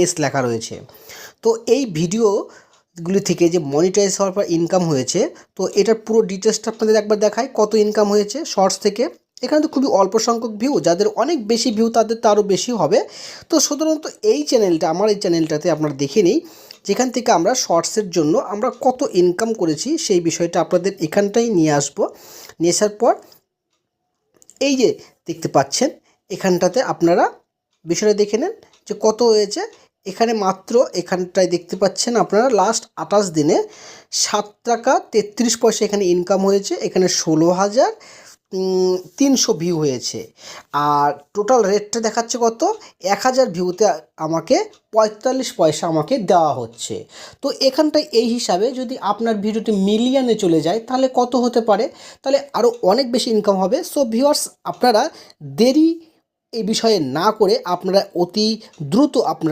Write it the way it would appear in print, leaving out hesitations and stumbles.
S লেখা রয়েছে। তো এই ভিডিওগুলি থেকে যে মনিটাইজ হওয়ার পর ইনকাম হয়েছে, তো এটার পুরো ডিটেলসটা আপনাদের একবার দেখাই কত ইনকাম হয়েছে শর্টস থেকে। এখানে তো খুবই অল্প সংখ্যক ভিউ, যাদের অনেক বেশি ভিউ তাদের তো আরও বেশি হবে। তো সাধারণত এই চ্যানেলটা, আমার এই চ্যানেলটাতে আপনারা দেখে নিই যেখান থেকে আমরা শর্টসের জন্য আমরা কত ইনকাম করেছি সেই বিষয়টা আপনাদের এখানটাই নিয়ে আসবো। নিয়ে আসার পর এই যে দেখতে পাচ্ছেন এখানটাতে আপনারা বিষয়টা দেখে নেন যে কত হয়েছে। এখানে মাত্র এখানটায় দেখতে পাচ্ছেন আপনারা লাস্ট 28 দিনে 7 টাকা 33 পয়সা এখানে ইনকাম হয়েছে। এখানে 16,300 ভিউ হয়েছে। আর টোটাল রেটটা দেখাচ্ছে কত, 1000 ভিউতে আমাকে 45 পয়সা আমাকে দেওয়া হচ্ছে। তো এখানটায় এই হিসাবে যদি আপনার ভিডিওটি মিলিয়নে চলে যায় তাহলে কত হতে পারে, তাহলে আরও অনেক বেশি ইনকাম হবে। সো ভিউয়ার্স, আপনারা দেরি এই বিষয়ে না করে আপনারা অতি দ্রুত আপনারা